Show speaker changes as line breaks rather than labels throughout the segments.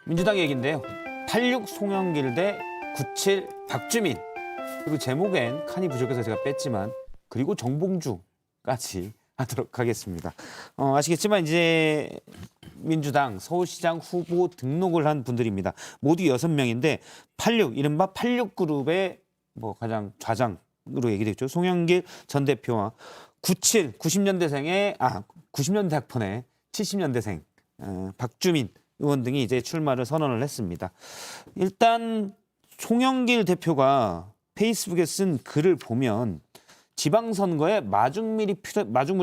민주당 얘기인데요. 86 송영길 대 97 박주민. 그리고 제목엔 칸이 부족해서 제가 뺐지만 그리고 정봉주까지 하도록 하겠습니다. 아시겠지만 이제 민주당 서울시장 후보 등록을 한 분들입니다. 모두 6명인데 86 이른바 86그룹의 가장 좌장으로 얘기됐죠. 송영길 전 대표와 97 90년대생의 90년대 학번의 70년대생 박주민 의원 등이 이제 출마를 선언을 했습니다. 일단 송영길 대표가 페이스북에 쓴 글을 보면 지방선거에 마중물이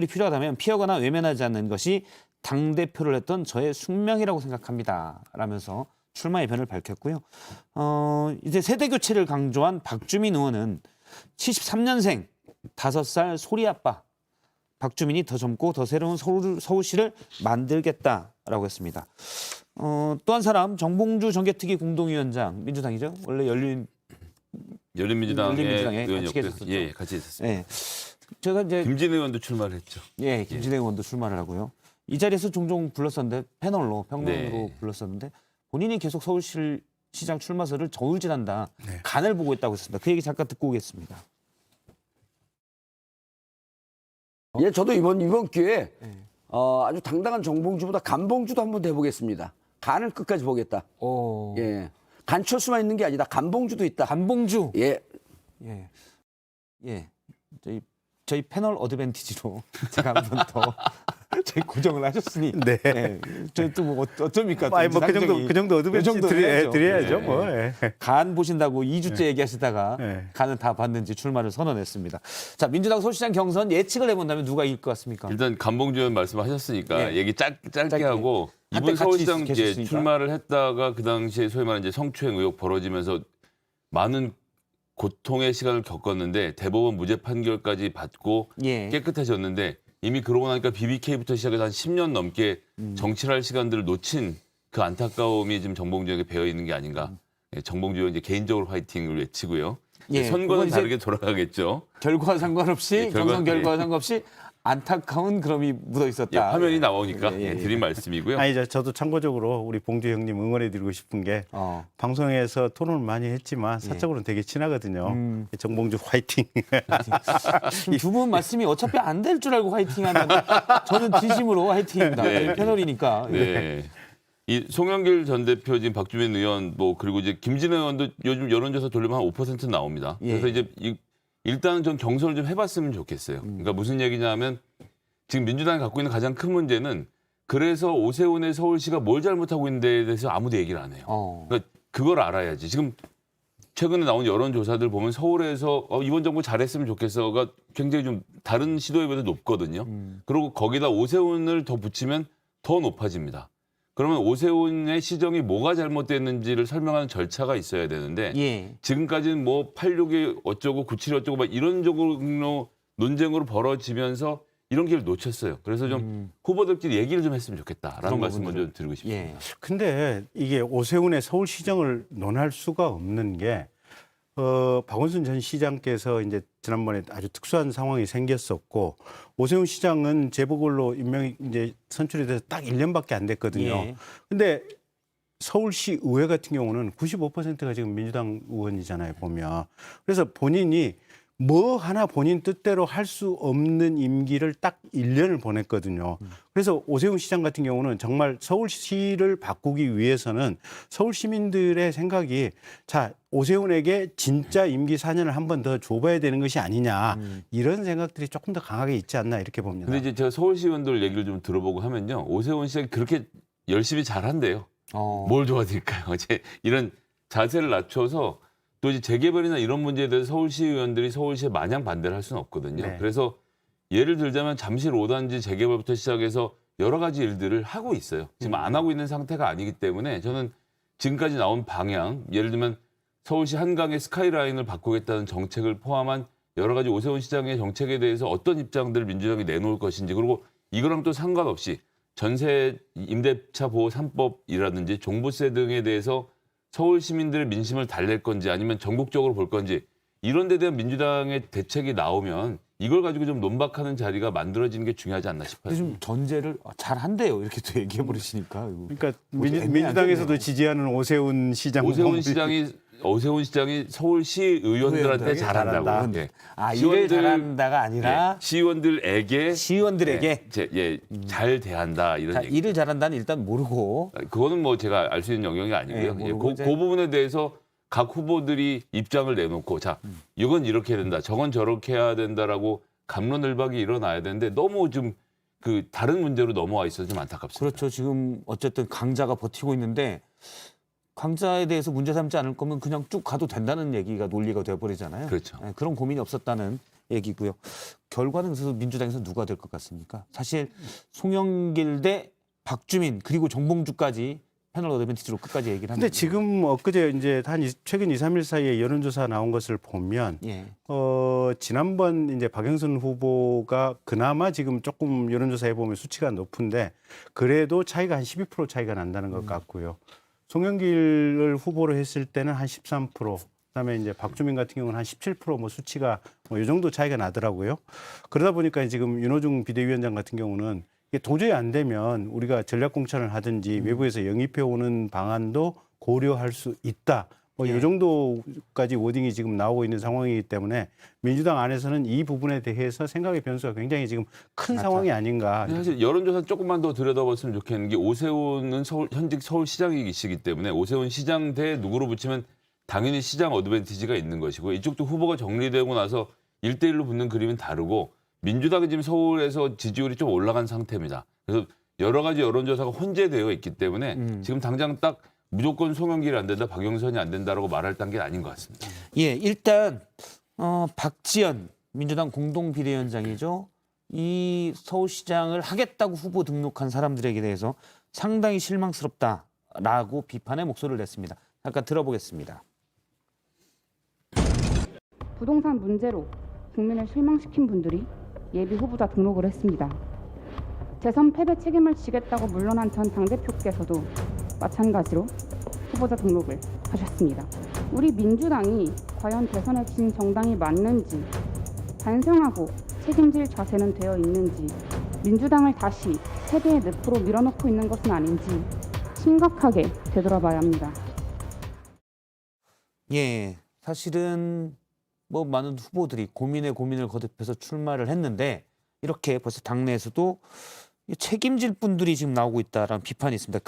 필요하다면 피하거나 외면하지 않는 것이 당대표를 했던 저의 숙명이라고 생각합니다. 라면서 출마 의견을 밝혔고요. 이제 세대 교체를 강조한 박주민 의원은 73년생 5살 소리아빠 박주민이 더 젊고 더 새로운 서울시를 만들겠다라고 했습니다. 또 한 사람 정봉주 정개특위 공동위원장 민주당이죠. 원래
열린민주당의
의원이었고
예, 같이 있었습니다.
예. 제가 이제
김진애 의원도 출마를 했죠.
예, 김진애 의원도 출마를 하고요. 이 자리에서 종종 불렀었는데 평론으로
네.
불렀었는데 본인이 계속 서울시장 출마설을 저울질한다.
네.
간을 보고 있다고 했습니다. 그 얘기 잠깐 듣고 오겠습니다.
예, 저도 이번 기회에 아주 당당한 정봉주보다 간봉주도 한번 해보겠습니다. 간을 끝까지 보겠다. 예, 간철수만 있는 게 아니다. 간봉주도 있다.
간봉주.
예,
예. 저희 패널 어드밴티지로 제가 한 번 더 저희 고정을 하셨으니.
네.
예. 저희 또 어쩝니까? 또
아니 그 정도 어드밴티지 드려야죠.
네.
뭐. 예.
간 보신다고 2주째 얘기하시다가
네.
간은 다 봤는지 출마를 선언했습니다. 자, 민주당 서울시장 경선 예측을 해본다면 누가 이길 것 같습니까?
일단 간봉주 의원 말씀하셨으니까
네.
얘기 짧게 하고
한때
이번
같이
서울시장
계셨으니까.
출마를 했다가 그 당시에 소위 말하는 이제 성추행 의혹 벌어지면서 많은 고통의 시간을 겪었는데 대법원 무죄 판결까지 받고
예.
깨끗해졌는데 이미 그러고 나니까 BBK부터 시작해서 한 10년 넘게 정치를 할 시간들을 놓친 그 안타까움이 지금 정봉주에게 배어 있는 게 아닌가. 예, 정봉주 의원 이제 개인적으로 화이팅을 외치고요.
예,
선거는
그건 이제
다르게 돌아가겠죠.
결과와 상관없이
예,
경선 결과와 상관없이 안타까운 그럼이 묻어 있었다.
예, 화면이 나오니까
예.
드린 말씀이고요.
아니 저도 참고적으로 우리 봉주 형님 응원해드리고 싶은 게 방송에서 토론을 많이 했지만 사적으로는 되게 친하거든요. 정봉주 화이팅.
두 분 말씀이 어차피 안 될 줄 알고 화이팅하는 저는 진심으로 화이팅입니다.
네.
저희 패널이니까.
네. 이 송영길 전 대표 지금 박주민 의원 그리고 이제 김진애 의원도 요즘 여론조사 돌리면 한 5% 나옵니다.
예.
그래서 이제 일단은 전 경선을 좀 해봤으면 좋겠어요. 그러니까 무슨 얘기냐면 지금 민주당이 갖고 있는 가장 큰 문제는 그래서 오세훈의 서울시가 뭘 잘못하고 있는데 대해서 아무도 얘기를 안 해요. 그러니까 그걸 알아야지. 지금 최근에 나온 여론조사들 보면 서울에서 이번 정부 잘했으면 좋겠어가 굉장히 좀 다른 시도에 비해서 높거든요. 그리고 거기다 오세훈을 더 붙이면 더 높아집니다. 그러면 오세훈의 시정이 뭐가 잘못됐는지를 설명하는 절차가 있어야 되는데
예.
지금까지는 86이 어쩌고 97이 어쩌고 막 이런 쪽으로 논쟁으로 벌어지면서 이런 기회를 놓쳤어요. 그래서 좀 후보들끼리 얘기를 좀 했으면 좋겠다라는 말씀 먼저 드리고 싶습니다.
예.
근데 이게 오세훈의 서울시정을 논할 수가 없는 게 박원순 전 시장께서 이제 지난번에 아주 특수한 상황이 생겼었고 오세훈 시장은 재보궐로 임명이 이제 선출이 돼서 딱 1년밖에 안 됐거든요.
예.
근데 서울시 의회 같은 경우는 95%가 지금 민주당 의원이잖아요, 보면. 그래서 본인이 뭐 하나 본인 뜻대로 할 수 없는 임기를 딱 1년을 보냈거든요. 그래서 오세훈 시장 같은 경우는 정말 서울시를 바꾸기 위해서는 서울 시민들의 생각이 자, 오세훈에게 진짜 임기 4년을 한 번 더 줘봐야 되는 것이 아니냐. 이런 생각들이 조금 더 강하게 있지 않나 이렇게 봅니다.
근데 이제 제가 서울시 의원들 얘기를 좀 들어보고 하면요. 오세훈 씨가 그렇게 열심히 잘한대요. 뭘 도와드릴까요? 이제 이런 자세를 낮춰서 또 이제 재개발이나 이런 문제에 대해서 서울시 의원들이 서울시에 마냥 반대를 할 수는 없거든요.
네.
그래서 예를 들자면 잠실 5단지 재개발부터 시작해서 여러 가지 일들을 하고 있어요. 지금 안 하고 있는 상태가 아니기 때문에 저는 지금까지 나온 방향, 예를 들면 서울시 한강의 스카이라인을 바꾸겠다는 정책을 포함한 여러 가지 오세훈 시장의 정책에 대해서 어떤 입장들을 민주당이 내놓을 것인지 그리고 이거랑 또 상관없이 전세 임대차 보호 3법이라든지 종부세 등에 대해서 서울 시민들의 민심을 달랠 건지 아니면 전국적으로 볼 건지 이런 데 대한 민주당의 대책이 나오면 이걸 가지고 좀 논박하는 자리가 만들어지는 게 중요하지 않나 싶어요.
근데 좀 전제를 잘 한대요. 이렇게 또 얘기해 버리시니까.
그러니까
뭐
민주당에서도
애매하겠네요.
지지하는 오세훈 시장.
오세훈 시장이 서울시 의원들한테
의원들에게
잘한다고.
잘한다.
예.
일을 잘한다가 아니라
시의원들에게
시의원들에게
잘 대한다 이런 얘기.
일을 잘한다는 일단 모르고
그거는 뭐 제가 알 수 있는 영역이 아니고요.
모르고
그
이제-
부분에 대해서 각 후보들이 입장을 내놓고 자 이건 이렇게 해야 된다, 저건 저렇게 해야 된다라고 갑론을박이 일어나야 되는데 너무 좀 그 다른 문제로 넘어와 있어서 좀 안타깝습니다.
그렇죠. 지금 어쨌든 강자가 버티고 있는데 강자에 대해서 문제 삼지 않을 거면 그냥 쭉 가도 된다는 얘기가 논리가 되어버리잖아요.
그렇죠.
그런 고민이 없었다는 얘기고요. 결과는 그래서 민주당에서 누가 될 것 같습니까? 사실 송영길 대 박주민 그리고 정봉주까지 패널 어드밴티지로 끝까지 얘기를 하는데
근데 지금 엊그제 이제 최근 2, 3일 사이에 여론조사 나온 것을 보면
예.
지난번 이제 박영선 후보가 그나마 지금 조금 여론조사해 보면 수치가 높은데 그래도 차이가 한 12% 차이가 난다는 것 같고요. 송영길을 후보로 했을 때는 한 13%, 그다음에 이제 박주민 같은 경우는 한 17% 수치가 이 정도 차이가 나더라고요. 그러다 보니까 지금 윤호중 비대위원장 같은 경우는 이게 도저히 안 되면 우리가 전략 공천을 하든지 외부에서 영입해 오는 방안도 고려할 수 있다. 이 정도까지 워딩이 지금 나오고 있는 상황이기 때문에 민주당 안에서는 이 부분에 대해서 생각의 변수가 굉장히 지금 큰 상황이 아닌가.
사실 여론조사 조금만 더 들여다봤으면 좋겠는 게 오세훈은 현직 서울시장이시기 때문에 오세훈 시장 대 누구로 붙이면 당연히 시장 어드밴티지가 있는 것이고 이쪽도 후보가 정리되고 나서 1대1로 붙는 그림은 다르고 민주당이 지금 서울에서 지지율이 좀 올라간 상태입니다. 그래서 여러 가지 여론조사가 혼재되어 있기 때문에 지금 당장 딱 무조건 송영길이 안 된다, 박영선이 안 된다라고 말할 단계는 아닌 것 같습니다.
예, 일단 박지원 민주당 공동 비대위원장이죠. 이 서울시장을 하겠다고 후보 등록한 사람들에게 대해서 상당히 실망스럽다라고 비판의 목소리를 냈습니다. 잠깐 들어보겠습니다.
부동산 문제로 국민을 실망시킨 분들이 예비 후보자 등록을 했습니다. 재선 패배 책임을 지겠다고 물러난 전 당대표께서도 마찬가지로 후보자 등록을 하셨습니다. 우리 민주당이 과연 대선에 진 정당이 맞는지, 반성하고 책임질 자세는 되어 있는지, 민주당을 다시 세대의 늪으로 밀어넣고 있는 것은 아닌지 심각하게 되돌아봐야 합니다.
예, 사실은 뭐 많은 후보들이 고민에 고민을 거듭해서 출마를 했는데 이렇게 벌써 당내에서도 책임질 분들이 지금 나오고 있다라는 비판이 있습니다.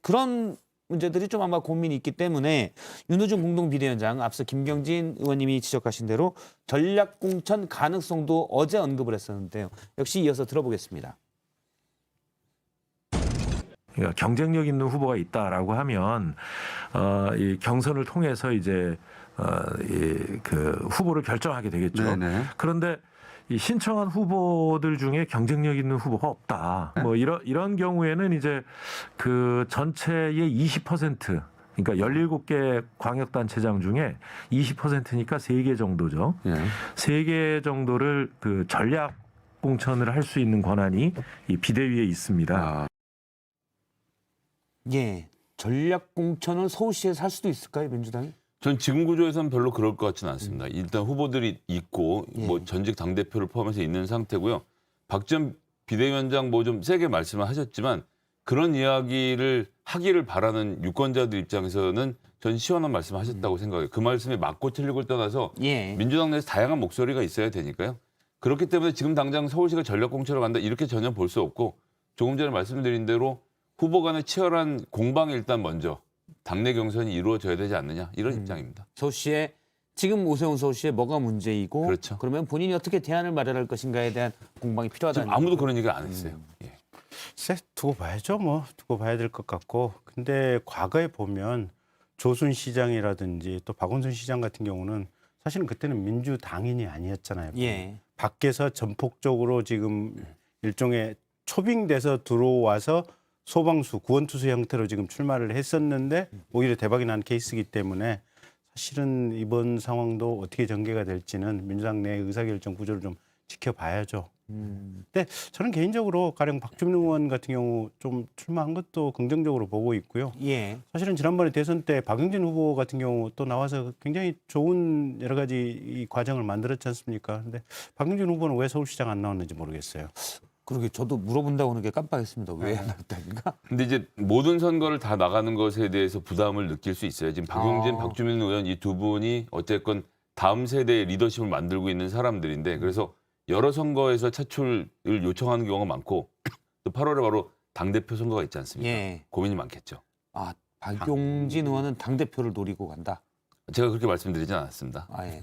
그런 문제들이 좀 아마 고민이 있기 때문에 윤호중 공동 비대위원장 앞서 김경진 의원님이 지적하신 대로 전략 공천 가능성도 어제 언급을 했었는데요. 역시 이어서 들어보겠습니다.
그러니까 경쟁력 있는 후보가 있다라고 하면 이 경선을 통해서 이제 그 후보를 결정하게 되겠죠.
네네.
그런데 이 신청한 후보들 중에 경쟁력 있는 후보가 없다. 뭐 이런 경우에는 이제 그 전체의 20%, 그러니까 17개 광역단체장 중에 20%니까 3개 정도죠.
예.
3개 정도를 그 전략 공천을 할 수 있는 권한이 이 비대위에 있습니다.
예, 전략 공천을 서울시에서 할 수도 있을까요, 민주당이?
전 지금 구조에서는 별로 그럴 것 같지는 않습니다. 일단 후보들이 있고
예.
뭐 전직 당대표를 포함해서 있는 상태고요. 박지원 비대위원장 뭐 좀 세게 말씀을 하셨지만 그런 이야기를 하기를 바라는 유권자들 입장에서는 전 시원한 말씀을 하셨다고 생각해요. 그 말씀에 맞고 틀리고를 떠나서
예.
민주당 내에서 다양한 목소리가 있어야 되니까요. 그렇기 때문에 지금 당장 서울시가 전략 공천을 간다 이렇게 전혀 볼 수 없고 조금 전에 말씀드린 대로 후보 간의 치열한 공방이 일단 먼저 당내 경선이 이루어져야 되지 않느냐 이런 입장입니다.
서울시에 지금 오세훈 서울시에 뭐가 문제이고
그렇죠.
그러면 본인이 어떻게 대안을 마련할 것인가에 대한 공방이 필요하다는
지금 아무도 그런 얘기를 안 했어요. 예.
두고 봐야죠. 두고 봐야 될 것 같고. 근데 과거에 보면 조순 시장이라든지 또 박원순 시장 같은 경우는 사실은 그때는 민주당인이 아니었잖아요.
예.
밖에서 전폭적으로 지금 일종의 초빙돼서 들어와서 소방수, 구원투수 형태로 지금 출마를 했었는데 오히려 대박이 난 케이스이기 때문에 사실은 이번 상황도 어떻게 전개가 될지는 민주당 내 의사결정 구조를 좀 지켜봐야죠. 근데 저는 개인적으로 가령 박주민 의원 같은 경우 좀 출마한 것도 긍정적으로 보고 있고요.
예.
사실은 지난번에 대선 때 박용진 후보 같은 경우 또 나와서 굉장히 좋은 여러 가지 이 과정을 만들었지 않습니까? 근데 박용진 후보는 왜 서울시장 안 나왔는지 모르겠어요.
그러게 저도 물어본다고 하는 게 깜빡했습니다. 왜 안 나왔다니까?
근데 이제 모든 선거를 다 나가는 것에 대해서 부담을 느낄 수 있어요. 지금 박용진, 박주민 의원 이 두 분이 어쨌건 다음 세대의 리더십을 만들고 있는 사람들인데 그래서 여러 선거에서 차출을 요청하는 경우가 많고 또 8월에 바로 당대표 선거가 있지 않습니까?
예.
고민이 많겠죠.
아, 박용진 의원은 당대표를 노리고 간다.
제가 그렇게 말씀드리진 않았습니다.
아, 예.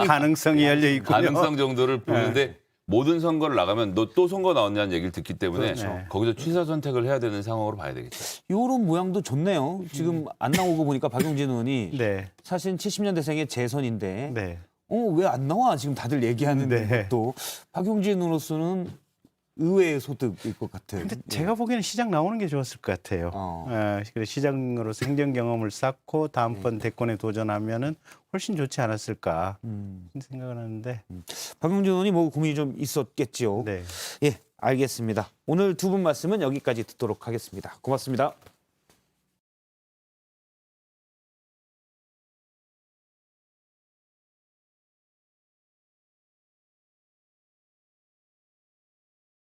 가능성이 열려 있고요.
가능성 정도를 보는데 모든 선거를 나가면 너 또 선거 나왔냐는 얘기를 듣기 때문에
그렇죠.
거기서 취사 선택을 해야 되는 상황으로 봐야 되겠죠.
요런 모양도 좋네요. 지금 안 나오고 보니까 박용진 의원이
네,
사실 70년대생의 재선인데
네.
왜 안 나와? 지금 다들 얘기하는
네.
것도 박용진 의원으로서는 의외의 소득일 것 같아요.
근데 제가 보기에는 시장 나오는 게 좋았을 것 같아요. 그래서 시장으로서 행정 경험을 쌓고 다음번 대권에 도전하면은 훨씬 좋지 않았을까 생각을 하는데.
박용진 의원이 뭐 고민이 좀 있었겠지요.
네.
예, 알겠습니다. 오늘 두 분 말씀은 여기까지 듣도록 하겠습니다. 고맙습니다.